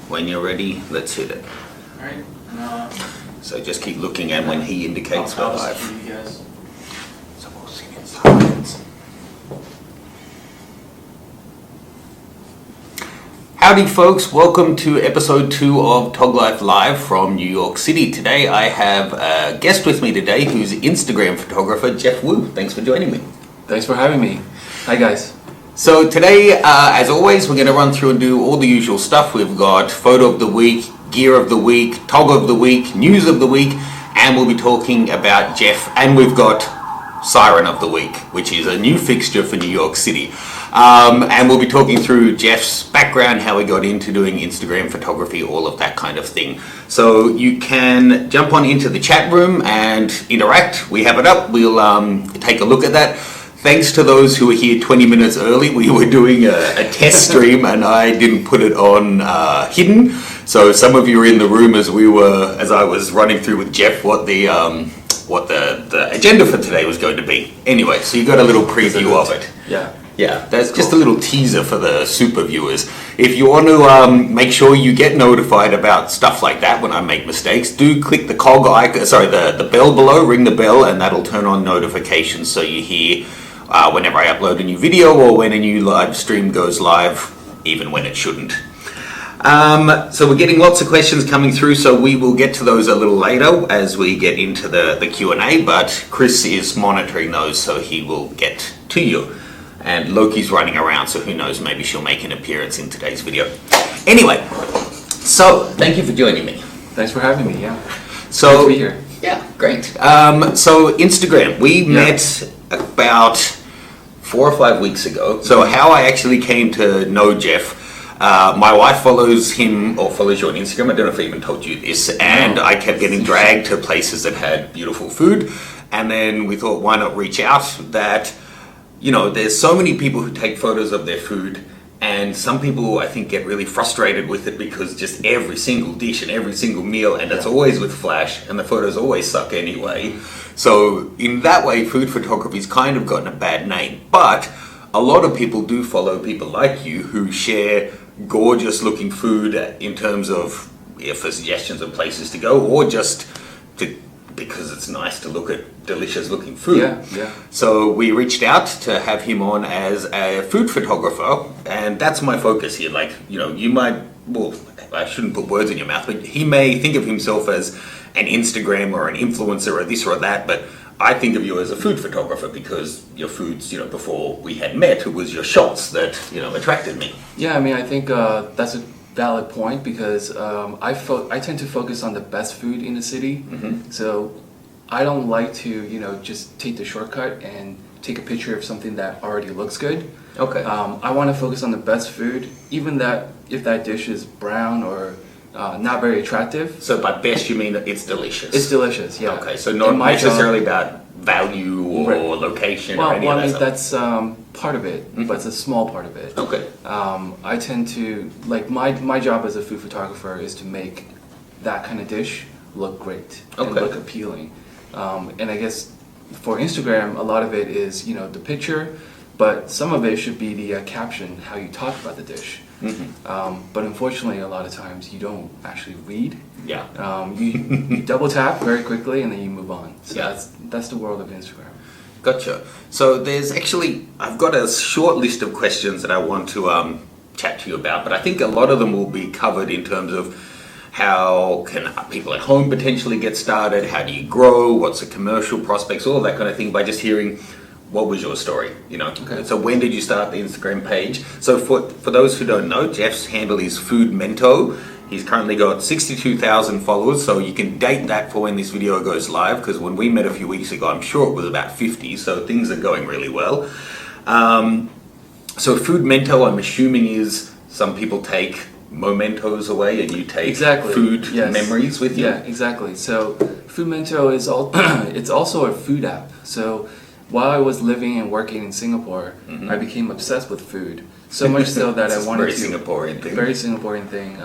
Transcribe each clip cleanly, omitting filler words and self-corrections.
when you're ready, let's hit it. Alright. So just keep looking, and when he indicates we're live. You guys. So we'll sing in silence. Howdy folks, welcome to episode 2 of TOGLIFE Live from New York City. Today I have a guest with me today who's Instagram photographer Jeff Wu. Thanks for joining me. Thanks for having me. Hi guys. So today, as always, we're going to run through and do all the usual stuff. We've got photo of the week, gear of the week, tog of the week, news of the week, and we'll be talking about Jeff. And we've got Siren of the Week, which is a new fixture for New York City. And we'll be talking through Jeff's background, how he got into doing Instagram photography, all of that kind of thing. So you can jump on into the chat room and interact. We have it up. We'll take a look at that. Thanks to those who were here 20 minutes early. We were doing a test stream and I didn't put it on hidden. So some of you were in the room as I was running through with Jeff what the agenda for today was going to be. Anyway, so you got a little preview of it. Yeah, that's just a little teaser for the super viewers. If you want to make sure you get notified about stuff like that when I make mistakes, do click the cog icon, the bell below, ring the bell, and that'll turn on notifications so you hear whenever I upload a new video or when a new live stream goes live, even when it shouldn't. So we're getting lots of questions coming through, so we will get to those a little later as we get into the Q&A, but Chris is monitoring those, so he will get to you. And Loki's running around, so who knows, maybe she'll make an appearance in today's video. Anyway, so thank you for joining me. Thanks for having me, yeah. So, great to be here. Yeah, great. So Instagram, we met about 4 or 5 weeks ago. So how I actually came to know Jeff, my wife follows him, or follows you on Instagram, I don't know if I even told you this, and I kept getting dragged to places that had beautiful food, and then we thought, why not reach out that, you know, there's so many people who take photos of their food, and some people I think get really frustrated with it because just every single dish and every single meal, and it's always with flash, and the photos always suck anyway. So in that way, food photography's kind of gotten a bad name, but a lot of people do follow people like you who share gorgeous looking food in terms of for suggestions of places to go, or just because it's nice to look at delicious looking food. Yeah. So we reached out to have him on as a food photographer, and that's my focus here. Like, you know, you might, well, I shouldn't put words in your mouth, but he may think of himself as an Instagram or an influencer or this or that, but I think of you as a food photographer because your foods, you know, before we had met, it was your shots that, you know, attracted me. Yeah, I mean, I think that's a valid point because I tend to focus on the best food in the city. Mm-hmm. So I don't like to, you know, just take the shortcut and take a picture of something that already looks good. Okay. I want to focus on the best food, even that if that dish is brown or not very attractive. So by best you mean it's delicious? It's delicious, yeah. Okay, so not necessarily about value or location or any of that stuff. That's part of it, but it's a small part of it. Okay. I tend to, like, my job as a food photographer is to make that kind of dish look great and look appealing. And I guess for Instagram, a lot of it is, you know, the picture, but some of it should be the caption, how you talk about the dish. Mm-hmm. But unfortunately, a lot of times you don't actually read. Yeah. You double tap very quickly and then you move on. So yeah. That's the world of Instagram. Gotcha. So there's actually, I've got a short list of questions that I want to chat to you about, but I think a lot of them will be covered in terms of how can people at home potentially get started, how do you grow, what's the commercial prospects, all of that kind of thing, by just hearing what was your story, you know. Okay. So when did you start the Instagram page? So for those who don't know, Jeff's handle is Food Mento. He's currently got 62,000 followers, so you can date that for when this video goes live, because when we met a few weeks ago, I'm sure it was about 50, so things are going really well. So Food Mento, I'm assuming, is some people take mementos away and you take food memories with you? Yeah, exactly. So Food Mento is it's also a food app. So while I was living and working in Singapore, I became obsessed with food. So much so that I wanted to... Very Singaporean thing.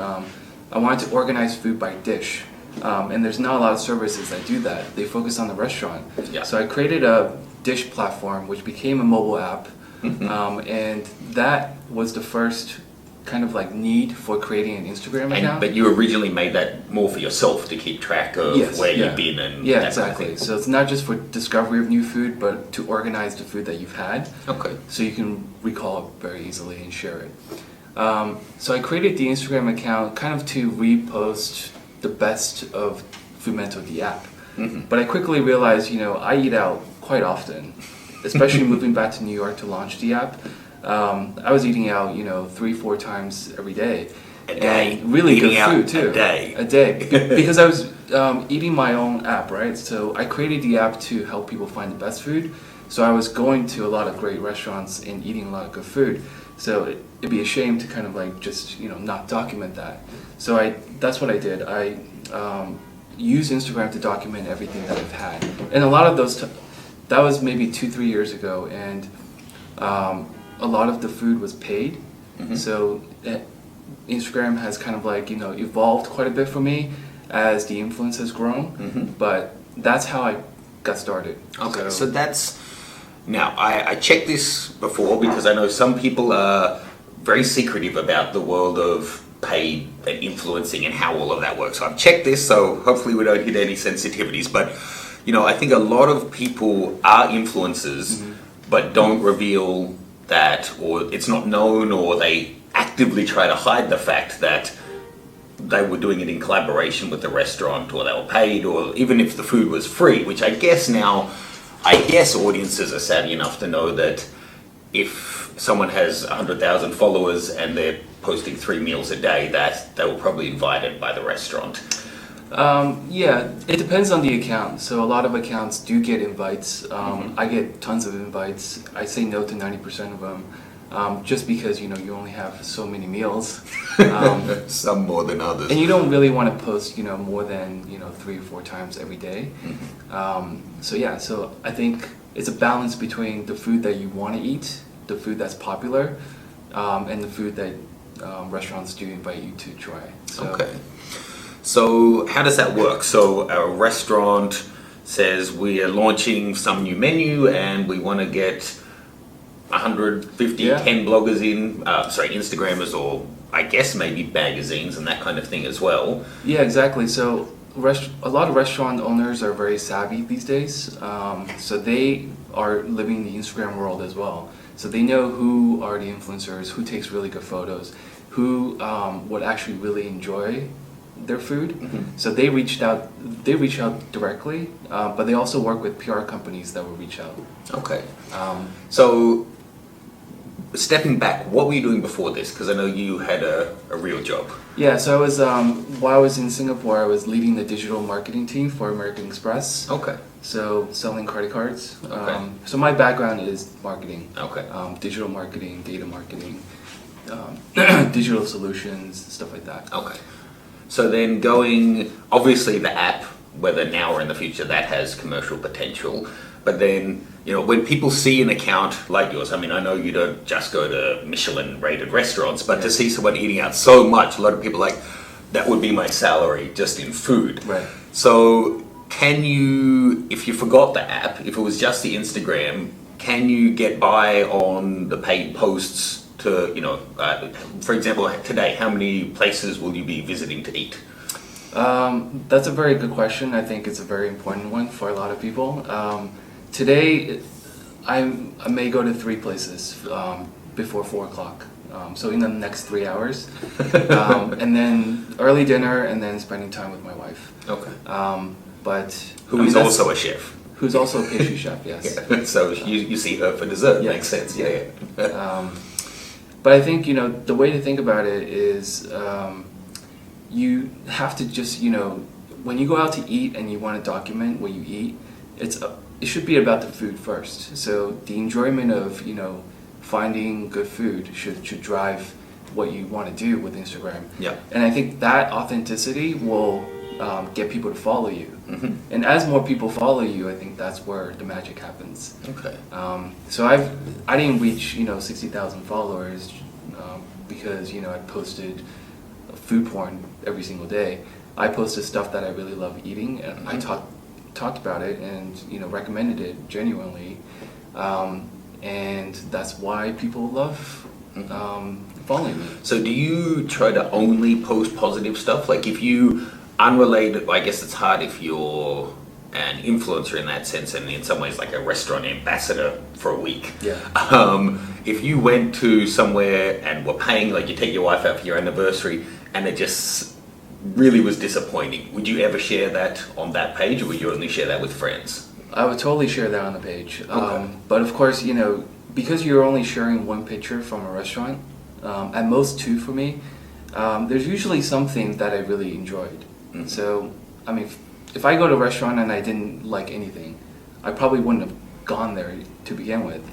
I wanted to organize food by dish. And there's not a lot of services that do that. They focus on the restaurant. Yeah. So I created a dish platform, which became a mobile app. And that was the first kind of like need for creating an Instagram account. But you originally made that more for yourself to keep track of where you've been and yeah, that exactly. kind of thing. So it's not just for discovery of new food, but to organize the food that you've had. Okay. So you can recall it very easily and share it. So I created the Instagram account kind of to repost the best of Fumento, the app. But I quickly realized, I eat out quite often, especially moving back to New York to launch the app. I was eating out, 3-4 times every day. A day. And really Eating good out food too. a day. Because I was eating my own app, right? So I created the app to help people find the best food. So I was going to a lot of great restaurants and eating a lot of good food. So it'd be a shame to kind of like just, not document that. So that's what I did. I used Instagram to document everything that I've had. And a lot of those, that was maybe 2-3 years ago. And a lot of the food was paid. So Instagram has kind of like, evolved quite a bit for me as the influence has grown. But that's how I got started. Okay, so that's... Now, I checked this before because I know some people are very secretive about the world of paid and influencing and how all of that works. So I've checked this, so hopefully we don't hit any sensitivities. But, I think a lot of people are influencers, but don't reveal that, or it's not known, or they actively try to hide the fact that they were doing it in collaboration with the restaurant, or they were paid, or even if the food was free, which I guess audiences are savvy enough to know that if someone has 100,000 followers and they're posting 3 meals a day, that they were probably invited by the restaurant. Yeah, it depends on the account. So a lot of accounts do get invites. I get tons of invites. I say no to 90% of them, just because you only have so many meals. Some more than others. And you don't really want to post more than 3 or 4 times every day. So I think it's a balance between the food that you want to eat, the food that's popular, and the food that restaurants do invite you to try. Okay. So how does that work? So a restaurant says we are launching some new menu and we want to get 150, 10 bloggers in, Instagrammers, or I guess maybe magazines and that kind of thing as well. Yeah, exactly. So a lot of restaurant owners are very savvy these days. So they are living the Instagram world as well. So they know who are the influencers, who takes really good photos, who would actually really enjoy their food. So they reach out directly, but they also work with PR companies that will reach out. Okay. So stepping back, what were you doing before this? Because I know you had a real job. Yeah, so I was while I was in Singapore, I was leading the digital marketing team for American Express. Okay. So selling credit cards. Okay. So my background is marketing. Okay. Digital marketing, data marketing, digital solutions, stuff like that. Okay. So then obviously the app, whether now or in the future, that has commercial potential. But then, when people see an account like yours, I mean, I know you don't just go to Michelin-rated restaurants, but to see someone eating out so much, a lot of people are like, that would be my salary just in food. Right. So can you, if you forgot the app, if it was just the Instagram, can you get by on the paid posts to, for example, today, how many places will you be visiting to eat? That's a very good question. I think it's a very important one for a lot of people. Today, I may go to 3 places before 4 o'clock. So in the next 3 hours. And then early dinner, and then spending time with my wife. Okay. Who is also a chef. Who's also a pastry chef, yes. Yeah. So you see her for dessert, makes sense. Yeah. But I think, the way to think about it is you have to just, when you go out to eat and you want to document what you eat, it should be about the food first. So the enjoyment of, finding good food should drive what you want to do with Instagram. Yeah. And I think that authenticity will get people to follow you. And as more people follow you, I think that's where the magic happens. Okay. So I didn't reach 60,000 followers because I posted food porn every single day. I posted stuff that I really love eating, and I talked about it and recommended it genuinely, and that's why people love following me. So do you try to only post positive stuff? Like if you unrelated, I guess it's hard if you're an influencer in that sense, and in some ways like a restaurant ambassador for a week. Yeah. If you went to somewhere and were paying, like you take your wife out for your anniversary, and it just really was disappointing, would you ever share that on that page, or would you only share that with friends? I would totally share that on the page. Okay. But of course, you know, because you're only sharing one picture from a restaurant, at most two for me, there's usually something that I really enjoyed. Mm-hmm. So, I mean, if I go to a restaurant and I didn't like anything, I probably wouldn't have gone there to begin with.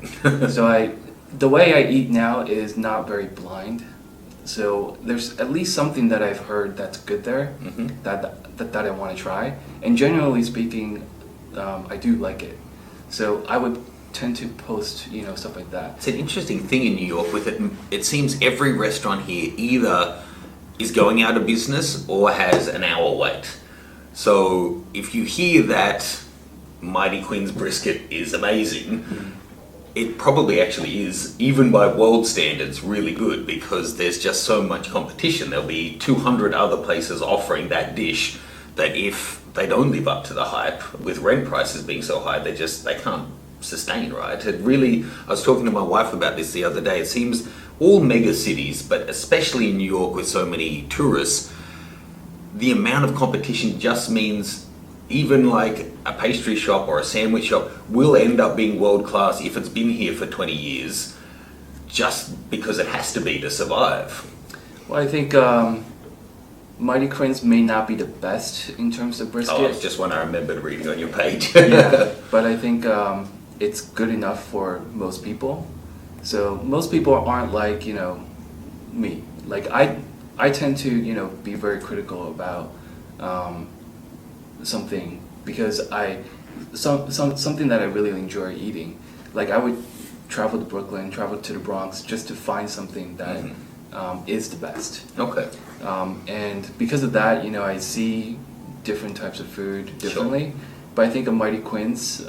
So the way I eat now is not very blind. So there's at least something that I've heard that's good there, Mm-hmm. that I want to try. And generally speaking, I do like it. So I would tend to post, you know, stuff like that. It's an interesting thing in New York with it. It seems every restaurant here either is going out of business or has an hour wait. So if you hear that Mighty Quinn's brisket is amazing, it probably actually is, even by world standards, really good, because there's just so much competition. There'll be 200 other places offering that dish that if they don't live up to the hype, with rent prices being so high, they can't sustain, right? It really, I was talking to my wife about this the other day. It seems all mega cities, but especially in New York with so many tourists, the amount of competition just means even like a pastry shop or a sandwich shop will end up being world class if it's been here for 20 years, just because it has to be to survive. Well, I think Mighty Quinn's may not be the best in terms of brisket. Oh, it's just one I remembered reading on your page. Yeah, but I think it's good enough for most people. So most people aren't like, you know, me. Like I tend to, you know, be very critical about something because something that I really enjoy eating. Like I would travel to Brooklyn, travel to the Bronx just to find something that is the best. Okay. And because of that, you know, I see different types of food differently. Sure. But I think a Mighty Quinn's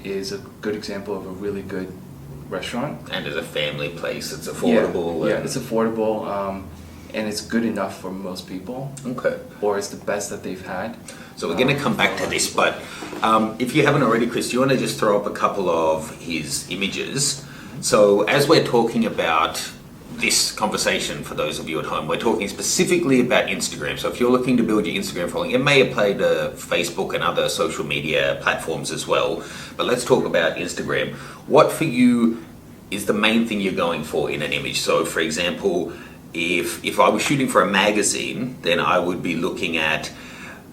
is a good example of a really good restaurant. And as a family place, it's affordable. Yeah, it's affordable, and it's good enough for most people. Okay. Or it's the best that they've had. So we're going to come back to this, but if you haven't already, Chris, do you want to just throw up a couple of his images? So as we're talking about this conversation, for those of you at home, we're talking specifically about Instagram. So if you're looking to build your Instagram following, it may apply to Facebook and other social media platforms as well, but let's talk about Instagram. What for you is the main thing you're going for in an image? So for example, if I was shooting for a magazine, then I would be looking at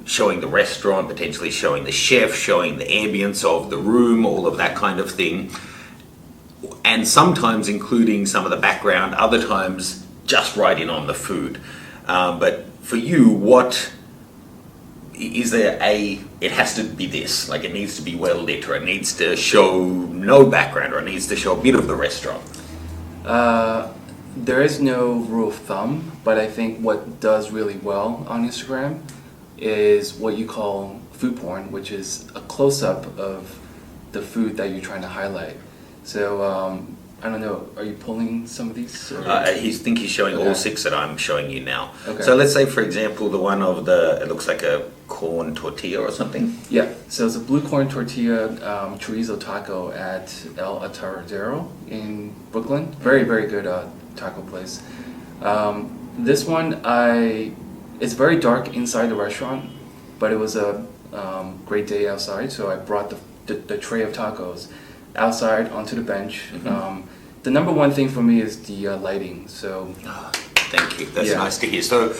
showing the restaurant, potentially showing the chef, showing the ambience of the room, all of that kind of thing. And sometimes including some of the background, other times just right in on the food. But for you, what is there it has to be this, like it needs to be well lit, or it needs to show no background, or it needs to show a bit of the restaurant? There is no rule of thumb, but I think what does really well on Instagram is what you call food porn, which is a close-up of the food that you're trying to highlight. So, I don't know, are you pulling some of these? He's showing all 6 that I'm showing you now. Okay. So let's say, for example, the one of it looks like a corn tortilla or something. Yeah, so it's a blue corn tortilla chorizo taco at El Atardero in Brooklyn. Very, very good taco place. This one, it's very dark inside the restaurant, but it was a great day outside, so I brought the tray of tacos outside onto the bench. The number one thing for me is the lighting. So, thank you. That's nice to hear. So,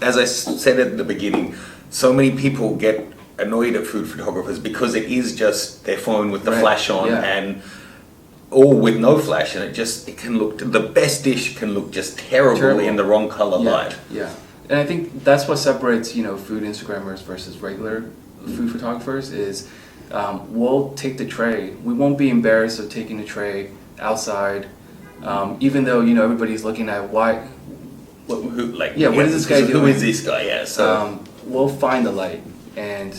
as I said at the beginning, so many people get annoyed at food photographers because it is just their phone with the flash on, or with no flash, and it can look. The best dish can look just terrible in the wrong color light. Yeah, and I think that's what separates, you know, food Instagrammers versus regular food photographers is. We'll take the tray. We won't be embarrassed of taking the tray outside, even though, you know, everybody's looking at what is this guy doing? Who is this guy? Yeah. So we'll find the light, and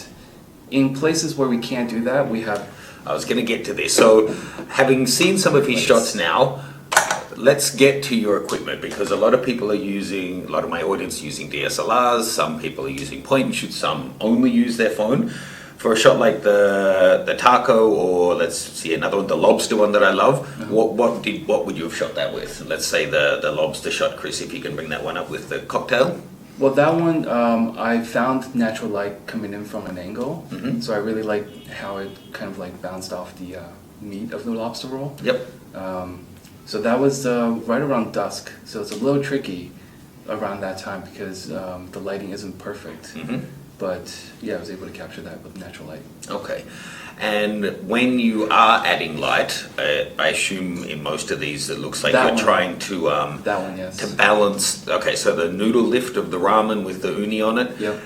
in places where we can't do that, we have. I was going to get to this. So, having seen some of his shots now, let's get to your equipment, because a lot of people are using, a lot of my audience are using DSLRs, some people are using point and shoot, some only use their phone. For a shot like the taco, or let's see another one, the lobster one that I love, what would you have shot that with? Let's say the lobster shot, Chris, if you can bring that one up with the cocktail. Well, that one, I found natural light coming in from an angle, so I really like how it kind of like bounced off the meat of the lobster roll. Yep. So that was right around dusk, so it's a little tricky around that time because the lighting isn't perfect. But yeah, I was able to capture that with natural light. Okay. And when you are adding light, I assume in most of these it looks like you're trying to that one, yes, to balance. Okay, so the noodle lift of the ramen with the uni on it. Yep.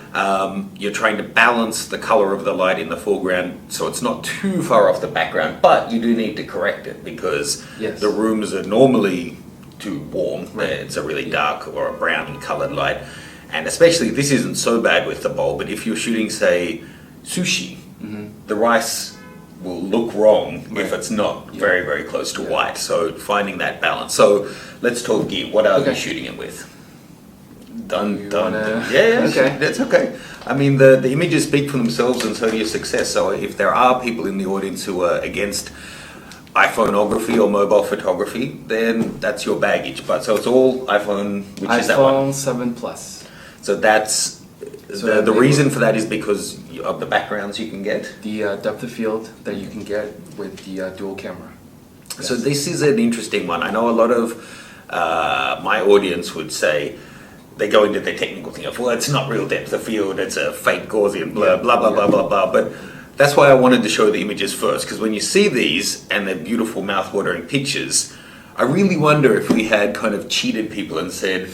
You're trying to balance the color of the light in the foreground, so it's not too far off the background. But you do need to correct it because the rooms are normally too warm. Right. It's a really dark or a brown colored light. And especially, this isn't so bad with the bowl, but if you're shooting, say, sushi, the rice will look wrong if it's not very, very close to white. So finding that balance. So let's talk gear. What are you shooting it with? Done. Yeah, okay. That's okay. I mean, the images speak for themselves, and so do your success. So if there are people in the audience who are against iPhoneography or mobile photography, then that's your baggage. But so it's all iPhone, which is that one? iPhone 7 Plus. So that's the reason for that is because of the backgrounds you can get. The depth of field that you can get with the dual camera. So this is an interesting one. I know a lot of my audience would say, they go into the technical thing of, well, it's not real depth of field, it's a fake Gaussian, blah, blah, blah, blah, blah, blah. But that's why I wanted to show the images first, because when you see these and they're beautiful mouth-watering pictures, I really wonder if we had kind of cheated people and said,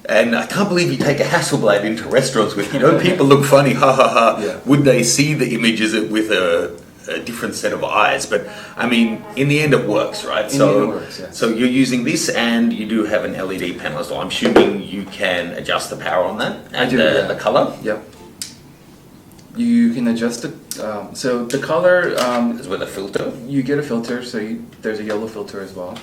and I can't believe you take a Hasselblad into restaurants with, people look funny, ha ha ha. Yeah. Would they see the images with a different set of eyes? But I mean, in the end it works, right? So it works, yes. So you're using this and you do have an LED panel as well. I'm assuming you can adjust the power on that and I do, the color? Yep. You can adjust the, so the color... is with a filter? You get a filter, so there's a yellow filter as well,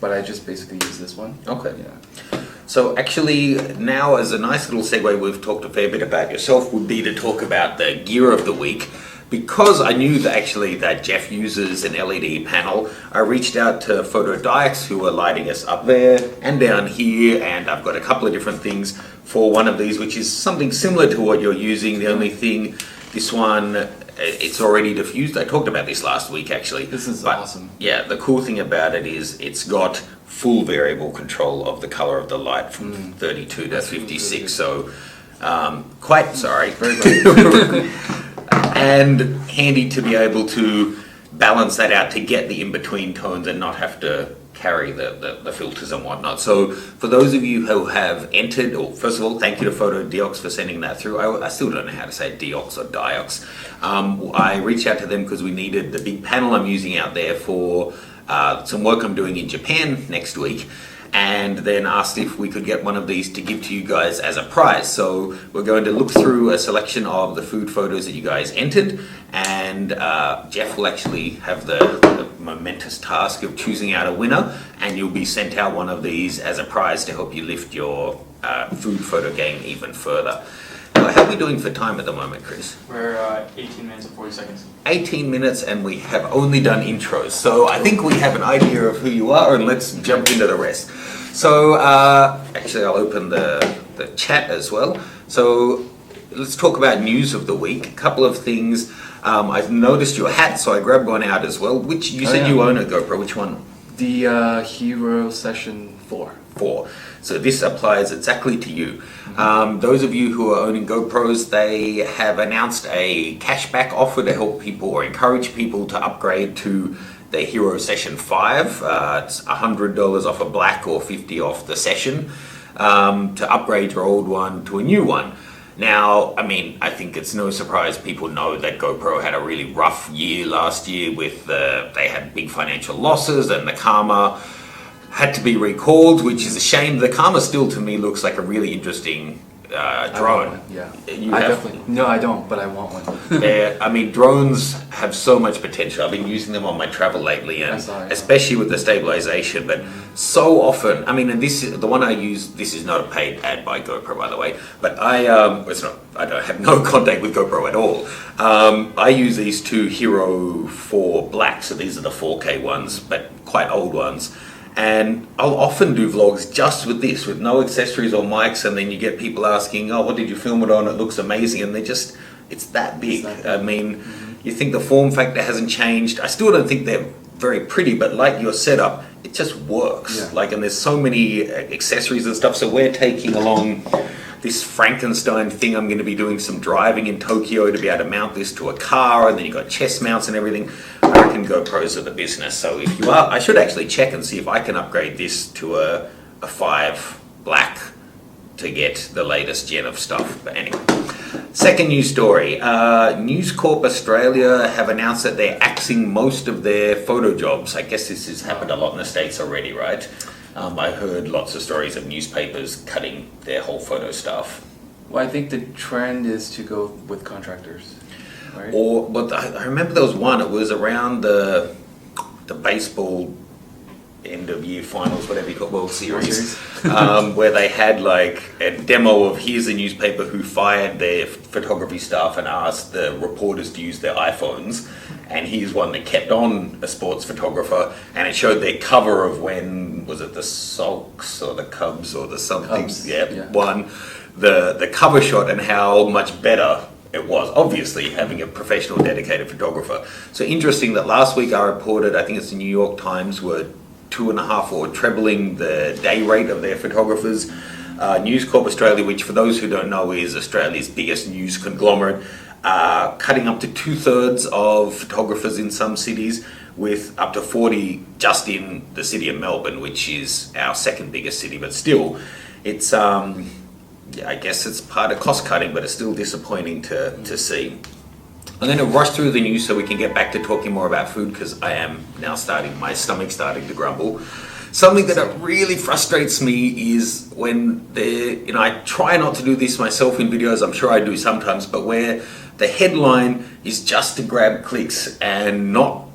but I just basically use this one. Okay. Yeah. So actually, now as a nice little segue, we've talked a fair bit about yourself, would be to talk about the gear of the week. Because I knew that Jeff uses an LED panel, I reached out to Photodiox, who are lighting us up there and down here, and I've got a couple of different things for one of these, which is something similar to what you're using. The only thing, this one, it's already diffused. I talked about this last week, actually. This is awesome. Yeah, the cool thing about it is it's got full variable control of the color of the light from 32 to 56. So, very good. And handy to be able to balance that out to get the in-between tones and not have to carry the filters and whatnot. So for those of you who have entered, or first of all, thank you to Photodiox for sending that through. I still don't know how to say Diox or Diox. I reached out to them because we needed the big panel I'm using out there for some work I'm doing in Japan next week, and then asked if we could get one of these to give to you guys as a prize. So we're going to look through a selection of the food photos that you guys entered, and Jeff will actually have the momentous task of choosing out a winner, and you'll be sent out one of these as a prize to help you lift your food photo game even further. How are we doing for time at the moment, Chris? We're 18 minutes and 40 seconds. 18 minutes, and we have only done intros. So I think we have an idea of who you are, and let's jump into the rest. So actually, I'll open the chat as well. So let's talk about news of the week. A couple of things. I've noticed your hat, so I grabbed one out as well. Which you said you own a GoPro. Which one? The Hero Session 4. 4. So this applies exactly to you. Those of you who are owning GoPros, they have announced a cashback offer to help people or encourage people to upgrade to the Hero Session 5. It's $100 off a black or $50 off the Session to upgrade your old one to a new one. Now, I mean, I think it's no surprise people know that GoPro had a really rough year last year with they had big financial losses, and the Karma had to be recalled, which is a shame. The Karma still to me looks like a really interesting I drone. want one, yeah. You I have? definitely. No, I don't, but I want one. I mean, drones have so much potential. I've been using them on my travel lately, and I saw, yeah. especially with the stabilization. But so often, I mean, and this is the one I use. This is not a paid ad by GoPro, by the way. But it's not. I don't have no contact with GoPro at all. I use these two Hero 4 Black. So these are the 4K ones, but quite old ones. And I'll often do vlogs just with this, with no accessories or mics, and then you get people asking, oh, what did you film it on? It looks amazing. And it's that big. I mean, you think the form factor hasn't changed. I still don't think they're very pretty, but like your setup, it just works. Yeah. And there's so many accessories and stuff. So we're taking along this Frankenstein thing. I'm going to be doing some driving in Tokyo to be able to mount this to a car, and then you've got chest mounts and everything. I reckon GoPros are the business. So if you are, I should actually check and see if I can upgrade this to a 5 Black to get the latest gen of stuff. But anyway, second news story. News Corp Australia have announced that they're axing most of their photo jobs. I guess this has happened a lot in the States already, right? I heard lots of stories of newspapers cutting their whole photo staff. Well, I think the trend is to go with contractors, right? Or, but I remember there was one. It was around the baseball end of year finals, whatever you call World Series, where they had like a demo of here's a newspaper who fired their photography staff and asked the reporters to use their iPhones, and here's one that kept on a sports photographer, and it showed their cover of when was it the Sox or the Cubs or the something, Cubs, yeah. One, the cover shot and how much better it was, obviously having a professional dedicated photographer. So interesting that last week I reported, I think it's the New York Times, were 2.5 or trebling the day rate of their photographers. News Corp Australia, which for those who don't know is Australia's biggest news conglomerate, cutting up to 2/3 of photographers in some cities, with up to 40 just in the city of Melbourne, which is our second biggest city. But still, it's I guess it's part of cost cutting, but it's still disappointing to see. I'm going to rush through the news so we can get back to talking more about food, because I am now my stomach's starting to grumble. Something that really frustrates me is when I try not to do this myself in videos, I'm sure I do sometimes, but where the headline is just to grab clicks and not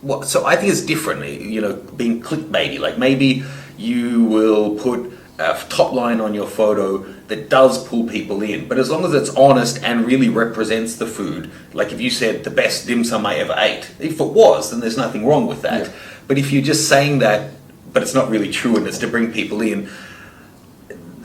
what. So I think it's different, being clickbaity. Like maybe you will put a top line on your photo that does pull people in, but as long as it's honest and really represents the food, like if you said the best dim sum I ever ate, if it was, then there's nothing wrong with that. Yeah. But if you're just saying that, but it's not really true and it's to bring people in,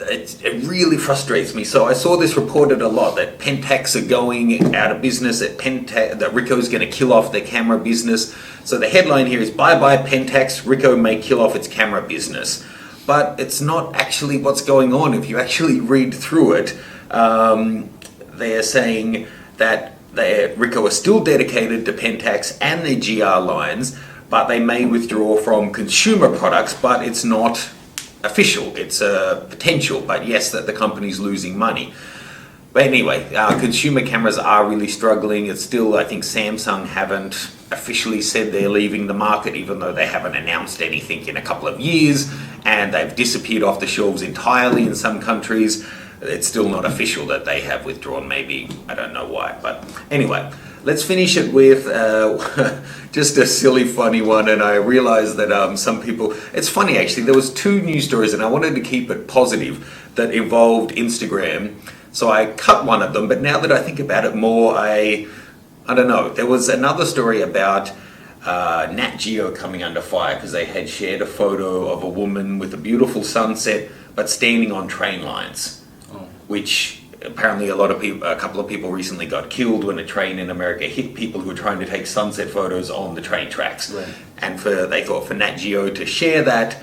it really frustrates me. So I saw this reported a lot, that Pentax are going out of business, that Ricoh's going to kill off their camera business. So the headline here is, bye bye Pentax, Ricoh may kill off its camera business. But it's not actually what's going on. If you actually read through it, they're saying that Ricoh are still dedicated to Pentax and their GR lines, but they may withdraw from consumer products, but it's not official. It's a potential, but yes, that the company's losing money. But anyway, consumer cameras are really struggling. It's still, I think Samsung haven't officially said they're leaving the market, even though they haven't announced anything in a couple of years, and they've disappeared off the shelves entirely in some countries. It's still not official that they have withdrawn. Maybe, I don't know why. But anyway, let's finish it with just a silly, funny one. And I realized that some people, it's funny actually, there was 2 news stories and I wanted to keep it positive that involved Instagram. So I cut one of them, but now that I think about it more, I don't know. There was another story about Nat Geo coming under fire because they had shared a photo of a woman with a beautiful sunset, but standing on train lines, which apparently a couple of people recently got killed when a train in America hit people who were trying to take sunset photos on the train tracks. Right. And they thought for Nat Geo to share that,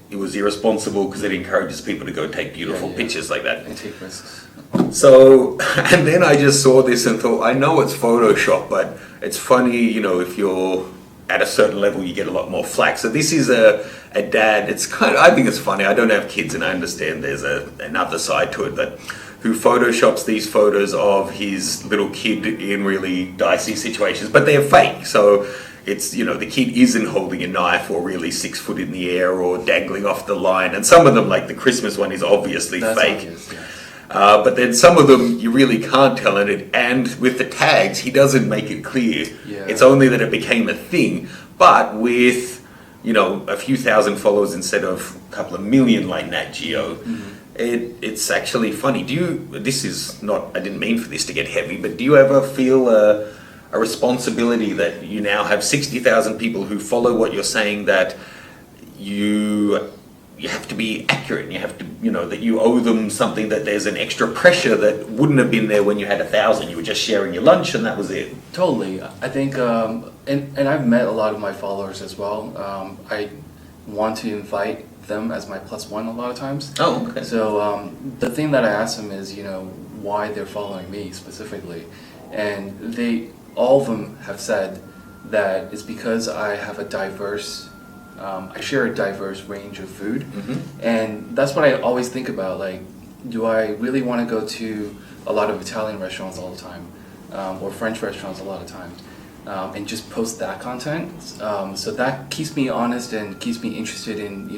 it was irresponsible because it encourages people to go take beautiful pictures like that. And take risks. So, and then I just saw this and thought, I know it's Photoshop, but it's funny, if you're at a certain level, you get a lot more flack. So this is a dad, I think it's funny, I don't have kids and I understand there's another side to it, but who photoshops these photos of his little kid in really dicey situations, but they're fake. So it's, the kid isn't holding a knife or really 6 foot in the air or dangling off the line. And some of them, like the Christmas one, is obviously fake. Obvious, yeah. But then some of them you really can't tell it. And with the tags, he doesn't make it clear. Yeah. It's only that it became a thing. But with, a few thousand followers instead of a couple of million like Nat Geo, it's actually funny. I didn't mean for this to get heavy, but do you ever feel a responsibility that you now have 60,000 people who follow what you're saying, that you have to be accurate, and you have to, that you owe them something, that there's an extra pressure that wouldn't have been there when you had 1,000. You were just sharing your lunch and that was it. Totally. I think, and I've met a lot of my followers as well. I want to invite them as my +1 a lot of times. Oh, okay. So the thing that I ask them is, why they're following me specifically. And all of them have said that it's because I have a diverse, I share a diverse range of food. And that's what I always think about, like, do I really want to go to a lot of Italian restaurants all the time, or French restaurants a lot of times, and just post that content? So that keeps me honest and keeps me interested in,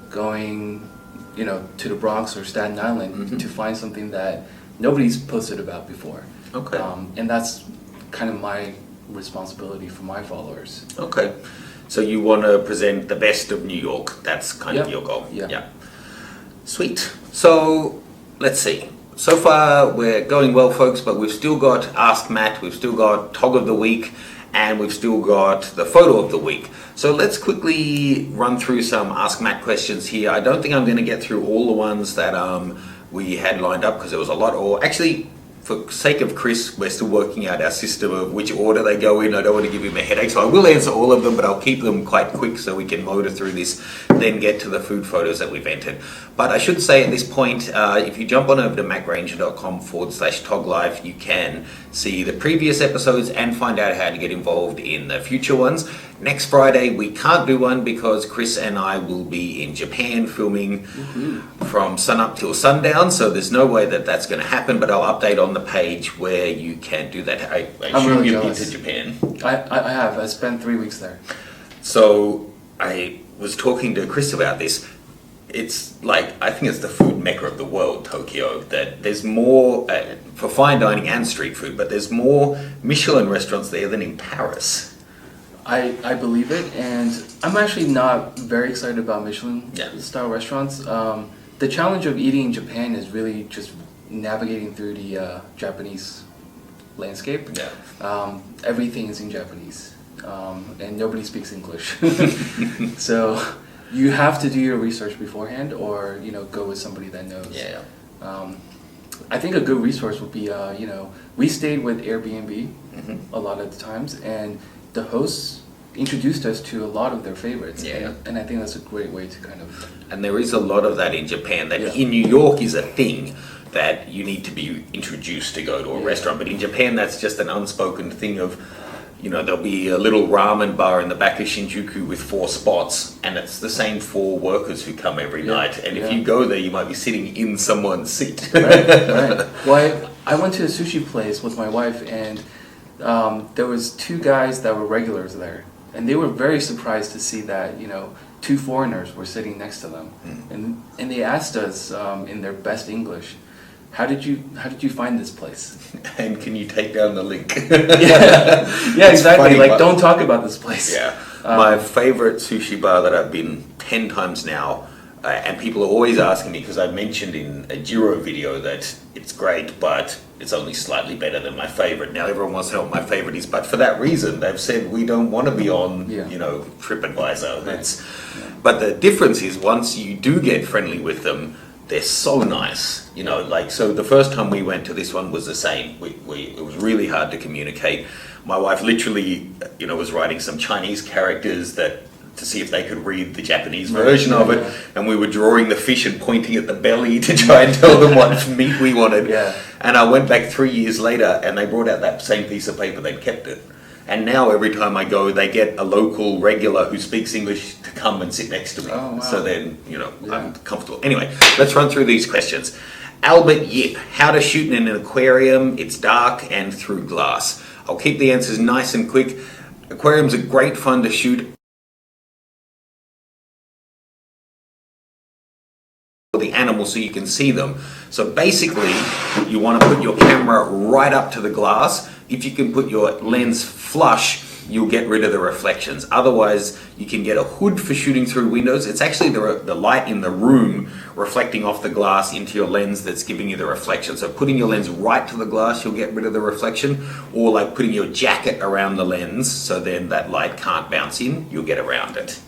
going, to the Bronx or Staten Island to find something that nobody's posted about before. Okay. And that's kind of my responsibility for my followers. Okay. So you want to present the best of New York. That's kind of your goal. Yeah. Sweet. So let's see. So far we're going well, folks, but we've still got Ask Matt, we've still got Tog of the Week, and we've still got the Photo of the Week. So let's quickly run through some Ask Matt questions here. I don't think I'm going to get through all the ones that we had lined up, because there was a lot. Or actually, for sake of Chris, we're still working out our system of which order they go in. I don't want to give him a headache, so I will answer all of them, but I'll keep them quite quick so we can motor through this, then get to the food photos that we've entered. But I should say at this point, if you jump on over to mattgranger.com/TOGLIFE, you can see the previous episodes and find out how to get involved in the future ones. Next Friday, we can't do one because Chris and I will be in Japan filming from sunup till sundown, so there's no way that that's going to happen, but I'll update on the page where you can do that. I assume really you've been jealous. to Japan. I have. I spent 3 weeks there. So I was talking to Chris about this. It's like, I think it's the food mecca of the world, Tokyo, that there's more, for fine dining and street food, but there's more Michelin restaurants there than in Paris. I believe it, and I'm actually not very excited about Michelin style restaurants. The challenge of eating in Japan is really just navigating through the Japanese landscape. Everything is in Japanese, and nobody speaks English. So you have to do your research beforehand, or go with somebody that knows. I think a good resource would be, we stayed with Airbnb a lot of the times, and the hosts introduced us to a lot of their favorites. And I think that's a great way to kind of... And there is a lot of that in Japan, that in New York is a thing that you need to be introduced to go to a restaurant, but in Japan that's just an unspoken thing of, there'll be a little ramen bar in the back of Shinjuku with 4 spots, and it's the same 4 workers who come every night, and if you go there you might be sitting in someone's seat. Right. Well, I went to a sushi place with my wife, and there was 2 guys that were regulars there, and they were very surprised to see that 2 foreigners were sitting next to them, and they asked us in their best English, how did you find this place? And can you take down the link? Yeah, exactly. Funny, like, don't talk about this place. My favorite sushi bar that I've been 10 times now, and people are always asking me, because I mentioned in a Jiro video that it's great, but it's only slightly better than my favorite. Now everyone wants to know what my favorite is, but for that reason, they've said we don't want to be on, TripAdvisor. But the difference is, once you do get friendly with them, they're so nice, so the first time we went to this one was the same. It was really hard to communicate. My wife literally, was writing some Chinese characters to see if they could read the Japanese version of it, and we were drawing the fish and pointing at the belly to try and tell them what meat we wanted. And I went back 3 years later, and they brought out that same piece of paper, they'd kept it. And now every time I go, they get a local regular who speaks English to come and sit next to me. Oh, wow. So then, I'm comfortable. Anyway, let's run through these questions. Albert Yip, how to shoot in an aquarium, it's dark and through glass. I'll keep the answers nice and quick. Aquariums are great fun to shoot. The animals camel so you can see them. So basically, you want to put your camera right up to the glass. If you can put your lens flush, you'll get rid of the reflections. Otherwise, you can get a hood for shooting through windows. It's actually the light in the room reflecting off the glass into your lens that's giving you the reflection. So putting your lens right to the glass, you'll get rid of the reflection, or like putting your jacket around the lens so then that light can't bounce in, you'll get around it.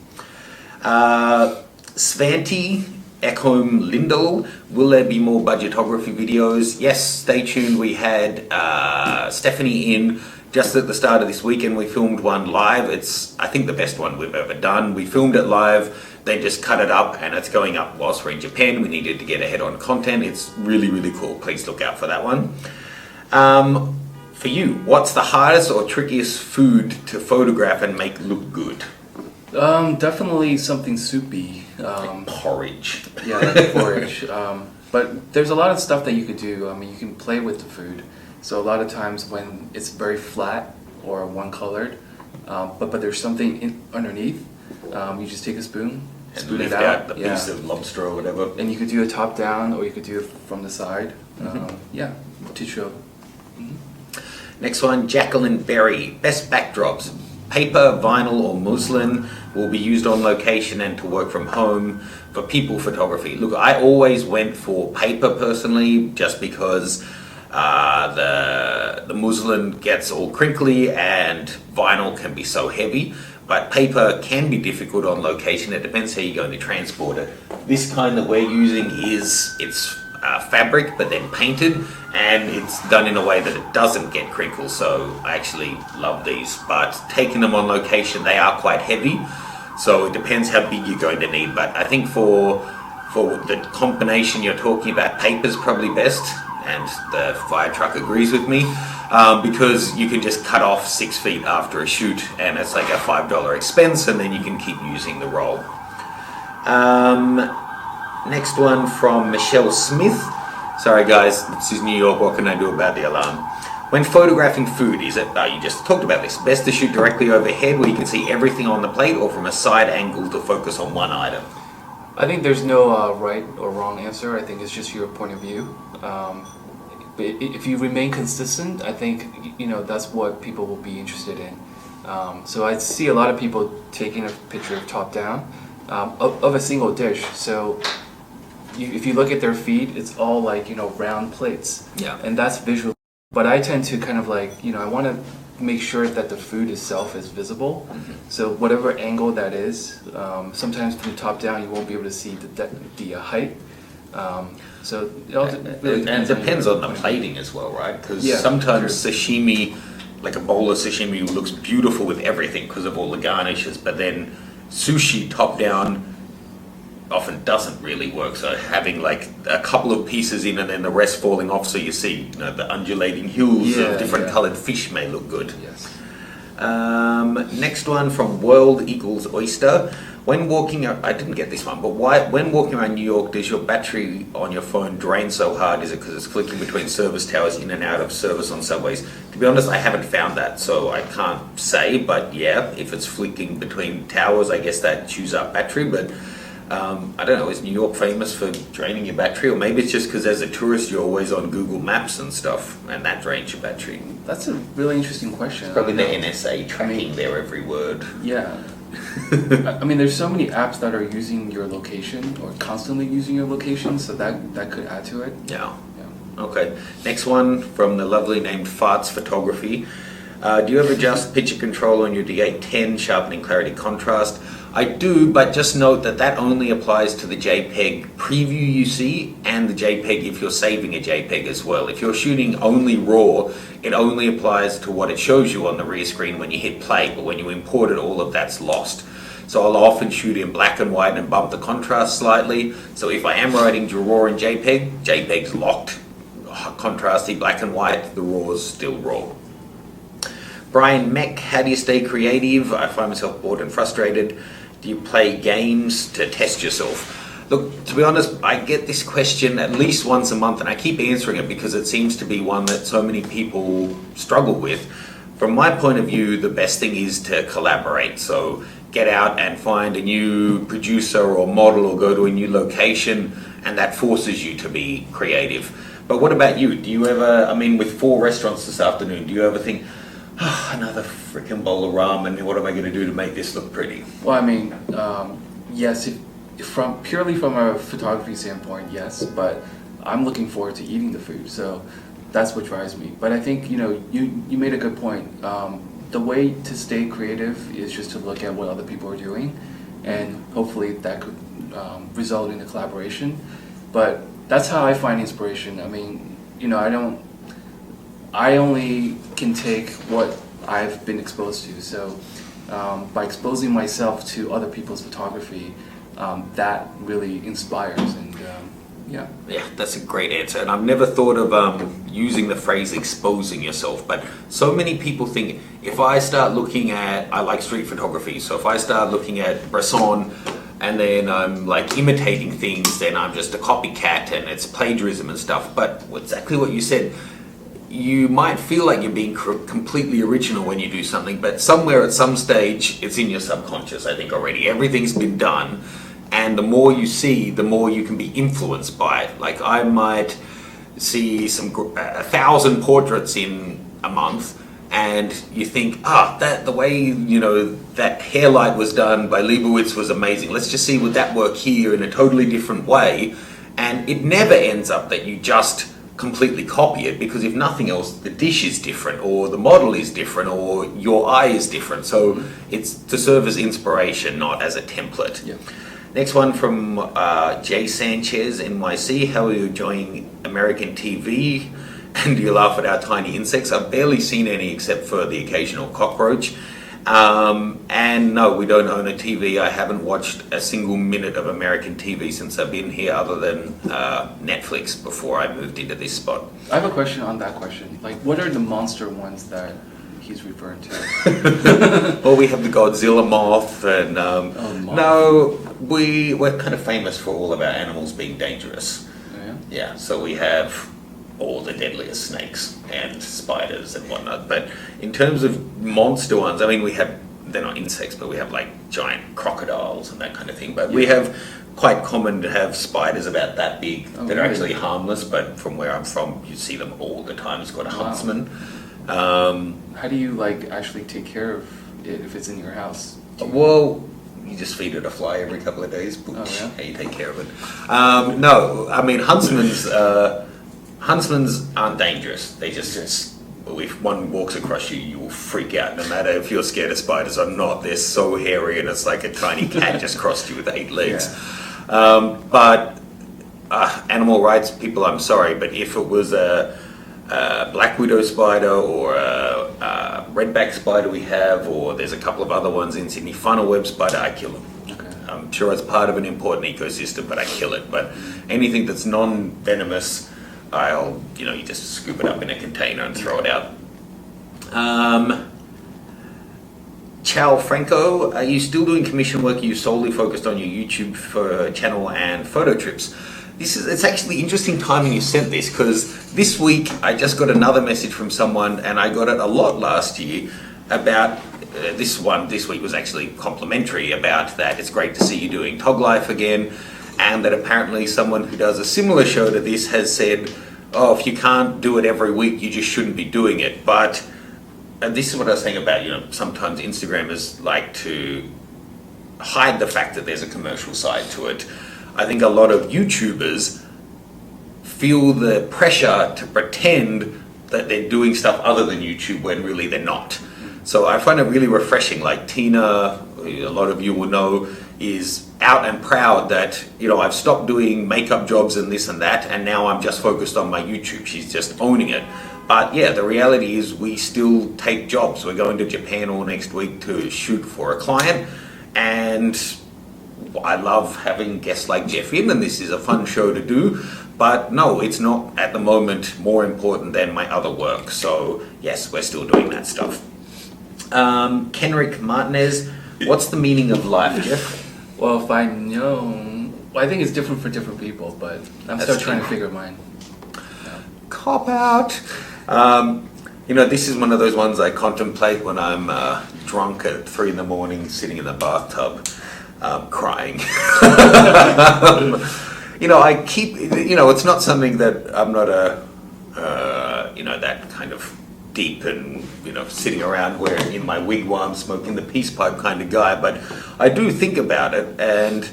Svante Ekholm Lindahl, will there be more budgetography videos? Yes, stay tuned. We had Stephanie in just at the start of this weekend. We filmed one live. It's, I think, the best one we've ever done. We filmed it live, they just cut it up, and it's going up whilst we're in Japan. We needed to get ahead on content. It's really, really cool. Please look out for that one. For you, what's the hardest or trickiest food to photograph and make look good? Definitely something soupy. Like porridge. Yeah, like porridge. But there's a lot of stuff that you could do. I mean, you can play with the food. So a lot of times when it's very flat or one colored, but there's something underneath, you just take a spoon, spoon it out. The piece of lobster or whatever. And you could do it top down, or you could do it from the side. Yeah, to show. Next one, Jacqueline Berry. Best backdrops. Paper, vinyl, or muslin will be used on location and to work from home for people photography. Look, I always went for paper personally, just because the muslin gets all crinkly and vinyl can be so heavy. But paper can be difficult on location. It depends how you're going to transport it. This kind that we're using it's fabric but then painted, and it's done in a way that it doesn't get crinkles, so I actually love these. But taking them on location, they are quite heavy, so it depends how big you're going to need. But I think for the combination you're talking about, paper's probably best, and the fire truck agrees with me, because you can just cut off 6 feet after a shoot, and it's like a $5 expense, and then you can keep using the roll. Next one from Michelle Smith. Sorry guys, this is New York, what can I do about the alarm? When photographing food, is it, you just talked about this, best to shoot directly overhead where you can see everything on the plate, or from a side angle to focus on one item? I think there's no right or wrong answer. I think it's just your point of view. But if you remain consistent, I think that's what people will be interested in. So I see a lot of people taking a picture of top down of a single dish. So if you look at their feed, it's all like round plates. Yeah. And that's visual. But I tend to kind of like I want to make sure that the food itself is visible. So whatever angle that is, sometimes from the top down you won't be able to see the height. So it also really depends on the plating as well, right? Because sometimes sashimi, like a bowl of sashimi, looks beautiful with everything because of all the garnishes, but then sushi top down often doesn't really work. So having like a couple of pieces in and then the rest falling off, so you see the undulating hills of different colored fish may look good. Yes. Next one from World Equals Oyster. When walking, I didn't get this one, but when walking around New York, does your battery on your phone drain so hard? Is it because it's flicking between service towers in and out of service on subways? To be honest, I haven't found that, so I can't say, but yeah, if it's flicking between towers, I guess that chews up battery. But I don't know, is New York famous for draining your battery? Or maybe it's just because as a tourist you're always on Google Maps and stuff, and that drains your battery. That's a really interesting question. Probably the NSA tracking their every word. Yeah. I mean, there's so many apps that are using your location or constantly using your location, so that could add to it. Yeah. Okay. Next one from the lovely named Farts Photography. Do you ever adjust picture control on your D810, sharpening clarity contrast? I do, but just note that only applies to the JPEG preview you see and the JPEG if you're saving a JPEG as well. If you're shooting only RAW, it only applies to what it shows you on the rear screen when you hit play, but when you import it, all of that's lost. So I'll often shoot in black and white and bump the contrast slightly. So if I am writing RAW in JPEG, JPEG's locked. Contrasty black and white, the RAW's still RAW. Brian Meck, how do you stay creative? I find myself bored and frustrated. Do you play games to test yourself? Look, to be honest, I get this question at least once a month, and I keep answering it because it seems to be one that so many people struggle with. From my point of view, the best thing is to collaborate. So get out and find a new producer or model or go to a new location and that forces you to be creative. But what about you? Do you ever, I mean, with 4 restaurants this afternoon, do you ever think, oh, another freaking bowl of ramen, what am I going to do to make this look pretty? Well, I mean, yes, purely from a photography standpoint, yes, but I'm looking forward to eating the food, so that's what drives me. But I think, you made a good point. The way to stay creative is just to look at what other people are doing, and hopefully that could result in a collaboration. But that's how I find inspiration. I mean, I only can take what I've been exposed to. So by exposing myself to other people's photography, that really inspires. And yeah. Yeah, that's a great answer. And I've never thought of using the phrase exposing yourself, but so many people think if I start looking at, I like street photography, so if I start looking at Bresson and then I'm like imitating things, then I'm just a copycat and it's plagiarism and stuff. But exactly what you said, you might feel like you're being completely original when you do something, but somewhere at some stage it's in your subconscious, I think, already. Everything's been done, and the more you see, the more you can be influenced by it. Like I might see 1,000 portraits in a month, and you think, that the way that hair light was done by Leibowitz was amazing. Let's just see would that work here in a totally different way, and it never ends up that you just completely copy it, because if nothing else, the dish is different, or the model is different, or your eye is different. So it's to serve as inspiration, not as a template. Yeah. Next one from Jay Sanchez, NYC. How are you enjoying American TV? And do you laugh at our tiny insects? I've barely seen any except for the occasional cockroach. And no, we don't own a TV. I haven't watched a single minute of American TV since I've been here, other than Netflix before I moved into this spot. I have a question on that question. Like, what are the monster ones that he's referring to? Well, we have the Godzilla moth, and moth. no, we're kind of famous for all of our animals being dangerous. Oh, yeah? Yeah, so we have all the deadliest snakes and spiders and whatnot. But in terms of monster ones, I mean, they're not insects, but we have like giant crocodiles and that kind of thing. But we have quite common to have spiders about that big that are actually harmless, but from where I'm from, you see them all the time. It's called a huntsman. How do you actually take care of it if it's in your house? Well, you just feed it a fly every couple of days. Oh, yeah? How you take care of it. No, I mean, huntsmans aren't dangerous. They just, if one walks across you, you will freak out, no matter if you're scared of spiders or not. They're so hairy, and it's like a tiny cat just crossed you with 8 legs. Yeah. But animal rights people, I'm sorry, but if it was a black widow spider or a redback spider we have, or there's a couple of other ones in Sydney, funnel web spider, I kill them. Okay. I'm sure it's part of an important ecosystem, but I kill it. But anything that's non-venomous, you just scoop it up in a container and throw it out. Chow Franco, are you still doing commission work? Are you solely focused on your YouTube channel and photo trips? It's actually interesting timing you sent this, because this week I just got another message from someone, and I got it a lot last year, about this week was actually complimentary, about that it's great to see you doing TOGLIFE again, and that apparently someone who does a similar show to this has said, if you can't do it every week, you just shouldn't be doing it. But this is what I was saying about, sometimes Instagrammers like to hide the fact that there's a commercial side to it. I think a lot of YouTubers feel the pressure to pretend that they're doing stuff other than YouTube when really they're not. So I find it really refreshing. Like Tina, a lot of you will know, is out and proud that, I've stopped doing makeup jobs and this and that, and now I'm just focused on my YouTube. She's just owning it. But yeah, the reality is we still take jobs. We're going to Japan all next week to shoot for a client, and I love having guests like Jeff in, and this is a fun show to do. But no, it's not at the moment more important than my other work. So yes, we're still doing that stuff. Kenrick Martinez, what's the meaning of life, Jeff? Well, if I know, I think it's different for different people, but I'm still trying to figure mine. Yeah. Cop out. This is one of those ones I contemplate when I'm drunk at 3 a.m, sitting in the bathtub, crying. I keep, it's not something that I'm not that kind of deep and, sitting around wearing in my wigwam smoking the peace pipe kind of guy, but I do think about it, and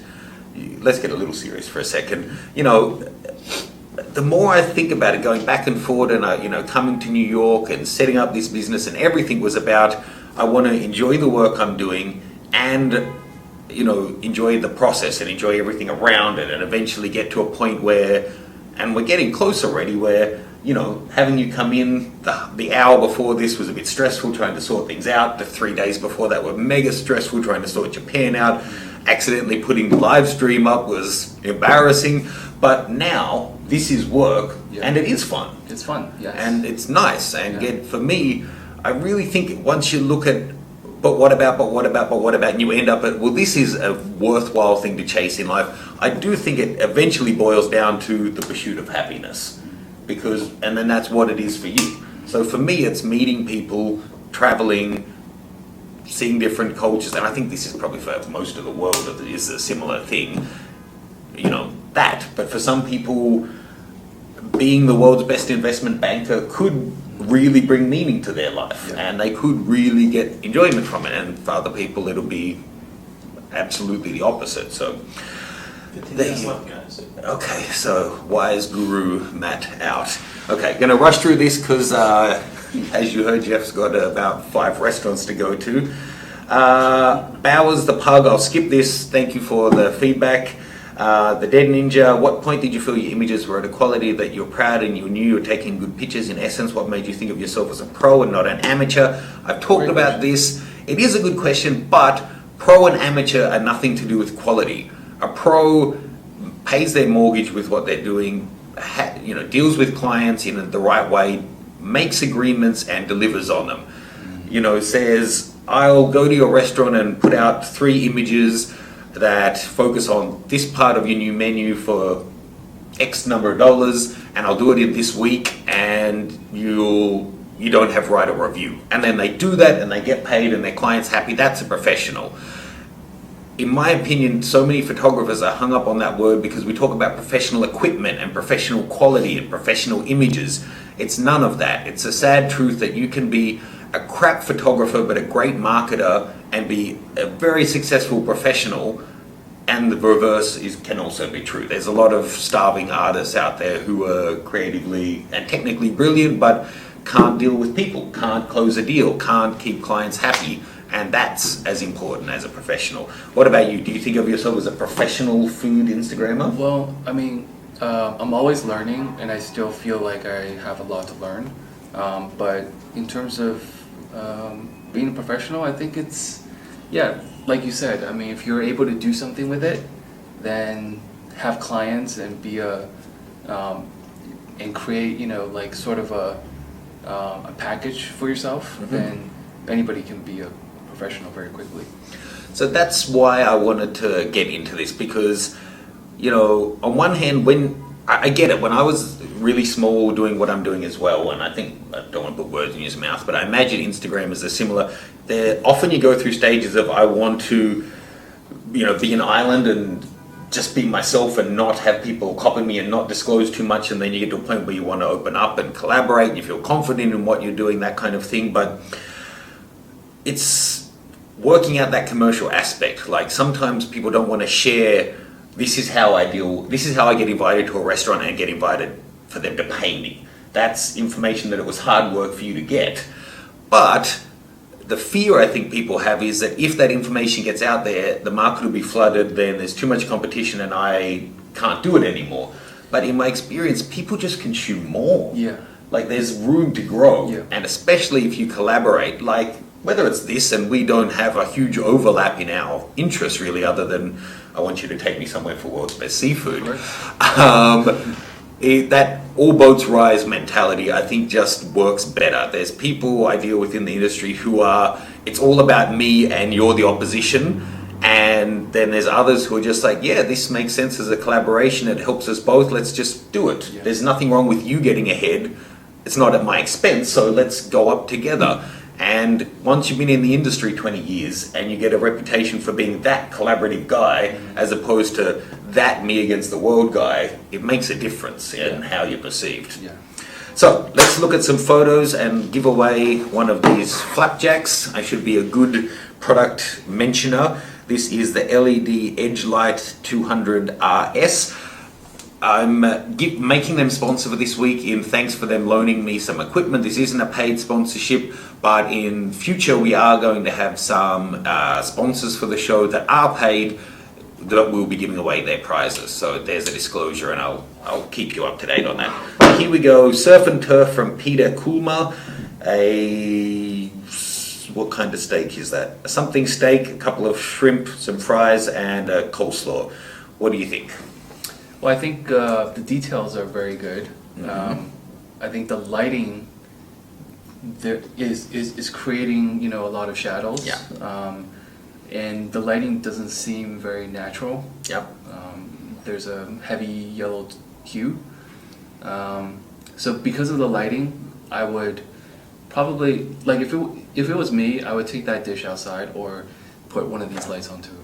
let's get a little serious for a second. The more I think about it, going back and forth and, coming to New York and setting up this business, and everything was about, I want to enjoy the work I'm doing and, enjoy the process and enjoy everything around it, and eventually get to a point where, and we're getting close already, where, having you come in the hour before this was a bit stressful trying to sort things out. The 3 days before that were mega stressful trying to sort Japan out. Accidentally putting the live stream up was embarrassing. But now this is work, and it is fun. It's fun, yes. And it's nice. And for me, I really think once you look at, but what about, and you end up at, well, this is a worthwhile thing to chase in life. I do think it eventually boils down to the pursuit of happiness. And then that's what it is for you. So for me, it's meeting people, traveling, seeing different cultures, and I think this is probably for most of the world is a similar thing, but for some people, being the world's best investment banker could really bring meaning to their life, and they could really get enjoyment from it, and for other people it'll be absolutely the opposite. So 15 minutes left, guys. Okay, so wise guru Matt out. Okay, gonna rush through this because as you heard, Jeff's got about 5 restaurants to go to. Bowers the Pug, I'll skip this. Thank you for the feedback. The Dead Ninja, what point did you feel your images were at a quality that you're proud and you knew you were taking good pictures? In essence, what made you think of yourself as a pro and not an amateur? I've talked about this. It is a good question, but pro and amateur are nothing to do with quality. A pro pays their mortgage with what they're doing, deals with clients in the right way, makes agreements and delivers on them. Says, I'll go to your restaurant and put out 3 images that focus on this part of your new menu for X number of dollars, and I'll do it in this week, and you don't have to write a review. And then they do that and they get paid and their client's happy. That's a professional. In my opinion, so many photographers are hung up on that word because we talk about professional equipment and professional quality and professional images. It's none of that. It's a sad truth that you can be a crap photographer but a great marketer and be a very successful professional, and the reverse can also be true. There's a lot of starving artists out there who are creatively and technically brilliant but can't deal with people, can't close a deal, can't keep clients happy. And that's as important as a professional. What about you? Do you think of yourself as a professional food Instagrammer? Well, I mean, I'm always learning, and I still feel like I have a lot to learn. But in terms of being a professional, I think it's, like you said, I mean, if you're able to do something with it, then have clients and be and create, like sort of a package for yourself, then anybody can be a professional very quickly. So that's why I wanted to get into this, because on one hand, when I get it, when I was really small doing what I'm doing as well, and I think, I don't want to put words in his mouth, but I imagine Instagram is a similar, often you go through stages of I want to be an island and just be myself and not have people copy me and not disclose too much, and then you get to a point where you want to open up and collaborate and you feel confident in what you're doing, that kind of thing. But it's working out that commercial aspect. Like sometimes people don't want to share, this is how I get invited to a restaurant and get invited for them to pay me. That's information that it was hard work for you to get. But the fear I think people have is that if that information gets out there, the market will be flooded, then there's too much competition and I can't do it anymore. But in my experience, people just consume more. Yeah. Like there's room to grow. Yeah. And especially if you collaborate, like whether it's this and we don't have a huge overlap in our interests really, other than I want you to take me somewhere for world's best seafood. That all boats rise mentality, I think, just works better. There's people I deal with in the industry who are, it's all about me and you're the opposition. And then there's others who are just like, yeah, this makes sense as a collaboration. It helps us both. Let's just do it. Yeah. There's nothing wrong with you getting ahead. It's not at my expense, so let's go up together. And once you've been in the industry 20 years and you get a reputation for being that collaborative guy, as opposed to that me against the world guy, it makes a difference in how you're perceived. Yeah. So let's look at some photos and give away one of these flapjacks. I should be a good product mentioner. This is the LED Edge Light 200 RS. I'm making them sponsor for this week in thanks for them loaning me some equipment. This isn't a paid sponsorship, but in future we are going to have some sponsors for the show that are paid that will be giving away their prizes. So there's a disclosure, and I'll keep you up to date on that. Here we go, Surf and Turf from Peter Kulma. What kind of steak is that? Something steak, a couple of shrimp, some fries, and a coleslaw. What do you think? Well, I think the details are very good. I think the lighting there is creating, a lot of shadows. Yeah. And the lighting doesn't seem very natural. Yep. There's a heavy yellow hue. So because of the lighting, I would probably, like if it was me, I would take that dish outside or put one of these lights onto it.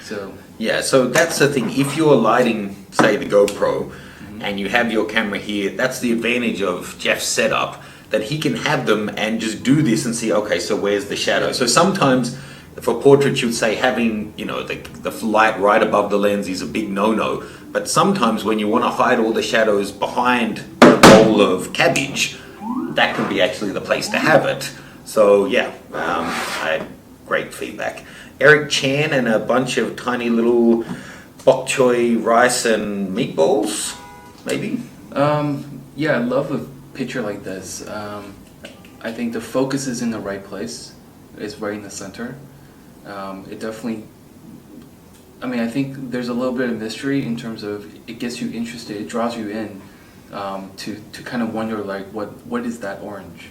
So yeah, so that's the thing. If you're lighting, say, the GoPro, and you have your camera here, that's the advantage of Jeff's setup, that he can have them and just do this and see, okay, so where's the shadow? So sometimes for portraits, you'd say having, the light right above the lens is a big no-no. But sometimes when you want to hide all the shadows behind a bowl of cabbage, that can be actually the place to have it. So yeah, I had great feedback. Eric Chan and a bunch of tiny little bok choy rice and meatballs, maybe? Yeah, I love a picture like this. I think the focus is in the right place. It's right in the center. It definitely, I think there's a little bit of mystery in terms of it gets you interested, it draws you in to kind of wonder, like, what is that orange?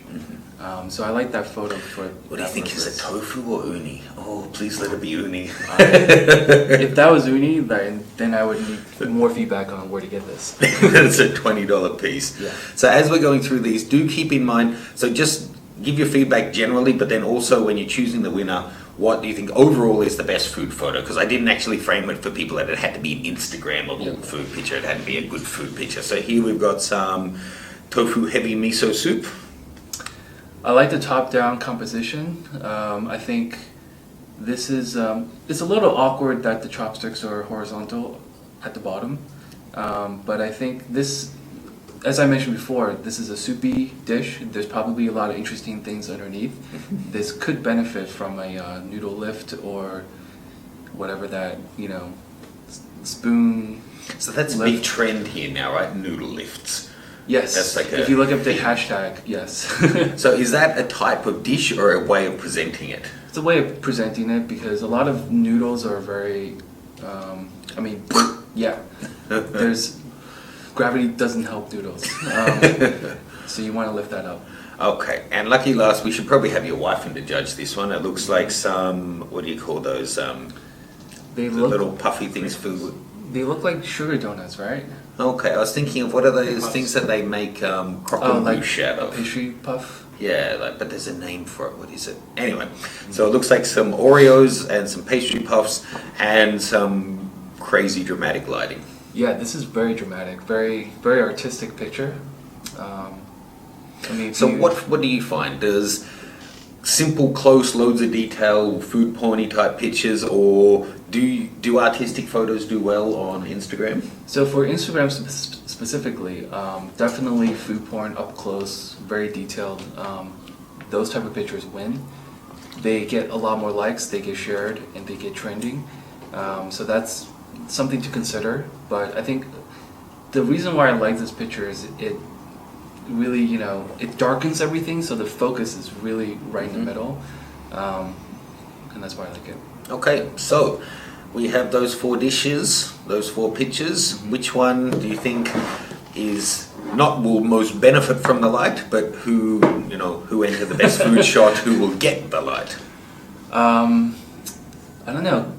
So I like that photo for What do you think, is it tofu or uni? Oh, please let it be uni. If that was uni, then I would need more feedback on where to get this. It's a $20 piece. Yeah. So as we're going through these, do keep in mind, so just give your feedback generally, but then also when you're choosing the winner, what do you think overall is the best food photo? Because I didn't actually frame it for people that it had to be an Instagrammable food picture. It had to be a good food picture. So here we've got some tofu heavy miso soup. I like the top-down composition. I think this is, it's a little awkward that the chopsticks are horizontal at the bottom. But I think this, as I mentioned before, this is a soupy dish. There's probably a lot of interesting things underneath. This could benefit from a noodle lift or whatever that, spoon. So that's a big trend here now, right? Noodle lifts. Yes, that's like if you look up the hashtag, yes. So is that a type of dish or a way of presenting it? It's a way of presenting it because a lot of noodles are very, there's, gravity doesn't help noodles. So you want to lift that up. Okay, and lucky last, we should probably have your wife in to judge this one. It looks like some, what do you call those, They the look, little puffy things filled with... they look like sugar donuts, right? Okay, I was thinking of what are those things that they make croque-monsieur out of? Pastry puff? Yeah, but there's a name for it. What is it? Anyway, so it looks like some Oreos and some pastry puffs and some crazy dramatic lighting. Yeah, this is very dramatic, very very artistic picture. So what do you find? Does simple, close, loads of detail, food porny type pictures, or do artistic photos do well on Instagram? So for Instagram specifically, definitely food porn up close, very detailed. Those type of pictures win. They get a lot more likes, they get shared, and they get trending. So that's something to consider. But I think the reason why I like this picture is it really, it darkens everything, so the focus is really right in the middle. And that's why I like it. Okay, so we have those 4 dishes, those 4 pictures. Which one do you think will most benefit from the light, but who entered the best food shot, who will get the light? I don't know.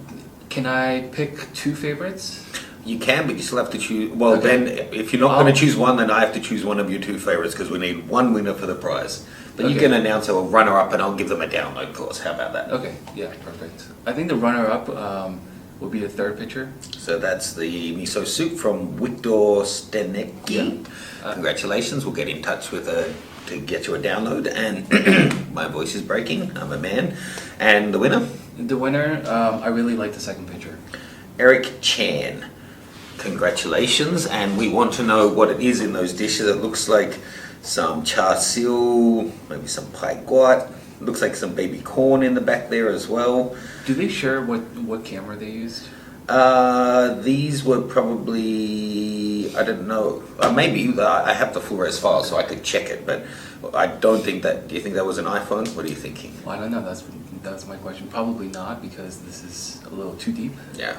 Can I pick 2 favorites? You can, but you still have to choose. Well, Okay. then if you're not going to choose one, then I have to choose one of your 2 favorites because we need one winner for the prize. But you Okay. can announce a runner-up, and I'll give them a download course. How about that? Okay, yeah, perfect. I think the runner-up, will be the third picture. So that's the miso soup from Wiktor Stenecki. Congratulations. We'll get in touch with to get you a download. And my voice is breaking. I'm a man. And the winner? The winner, I really like the second picture. Eric Chan. Congratulations. And we want to know what it is in those dishes. It looks like some char siu, maybe some pai guat. Looks like some baby corn in the back there as well. Do they share what camera they used? These were probably, I don't know, maybe I have the full res file so I could check it, but I don't think that. Do you think that was an iPhone? What are you thinking? Well, I don't know. That's my question. Probably not, because this is a little too deep. Yeah.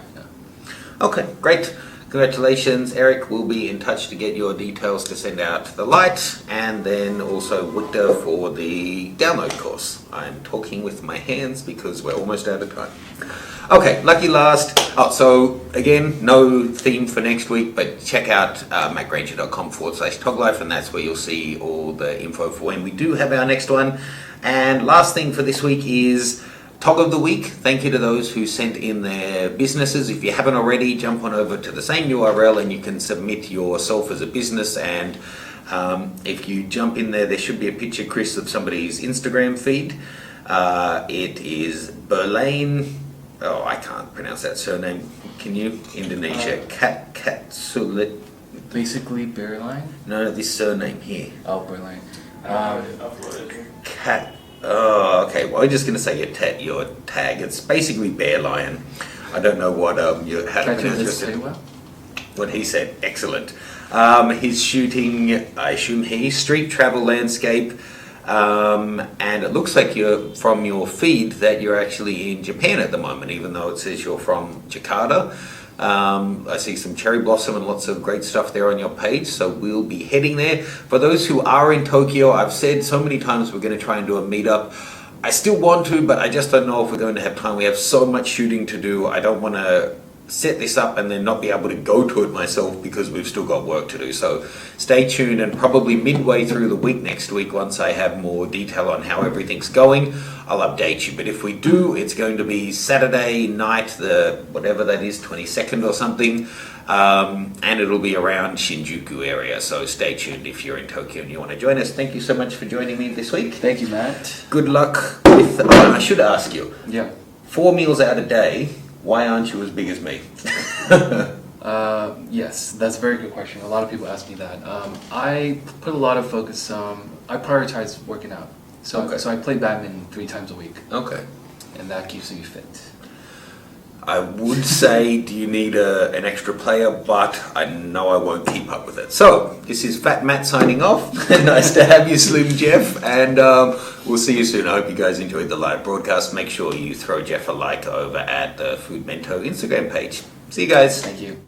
Okay, great. Congratulations, Eric. We'll be in touch to get your details to send out the light, and then also Wiktor for the download course. I'm talking with my hands because we're almost out of time. Okay, lucky last. Oh, so again, no theme for next week, but check out mattgranger.com/TOGLIFE, and that's where you'll see all the info for when we do have our next one. And last thing for this week is Tog of the Week. Thank you to those who sent in their businesses. If you haven't already, jump on over to the same URL and you can submit yourself as a business. And if you jump in there, there should be a picture, Chris, of somebody's Instagram feed. It is Berlane. Oh, I can't pronounce that surname. Can you? Indonesia. Katsulit. Basically, Bearline? No, this surname here. Oh, Bearline. Cat. Oh, okay. Well, I'm just going to say your tag. It's basically Bear Lion. I don't know what you how to pronounce it. What he said. Excellent. He's shooting, I assume street travel landscape. And it looks like you're from your feed that you're actually in Japan at the moment, even though it says you're from Jakarta. I see some cherry blossom and lots of great stuff there on your page, so we'll be heading there. For those who are in Tokyo, I've said so many times we're going to try and do a meetup. I still want to, but I just don't know if we're going to have time. We have so much shooting to do. I don't want to set this up and then not be able to go to it myself because we've still got work to do. So stay tuned, and probably midway through the week next week, once I have more detail on how everything's going, I'll update you. But if we do, it's going to be Saturday night, the whatever that is, 22nd or something, and it'll be around Shinjuku area. So stay tuned if you're in Tokyo and you want to join us. Thank you so much for joining me this week. Thank you, Matt. Good luck with, I should ask you, 4 meals out a day, why aren't you as big as me? Yes, that's a very good question. A lot of people ask me that. I put a lot of focus, I prioritize working out. So I play badminton 3 times a week. Okay. And that keeps me fit. I would say, do you need an extra player? But I know I won't keep up with it. So, this is Fat Matt signing off. Nice to have you, Slim Jeff. And we'll see you soon. I hope you guys enjoyed the live broadcast. Make sure you throw Jeff a like over at the Food Mento Instagram page. See you guys. Thank you.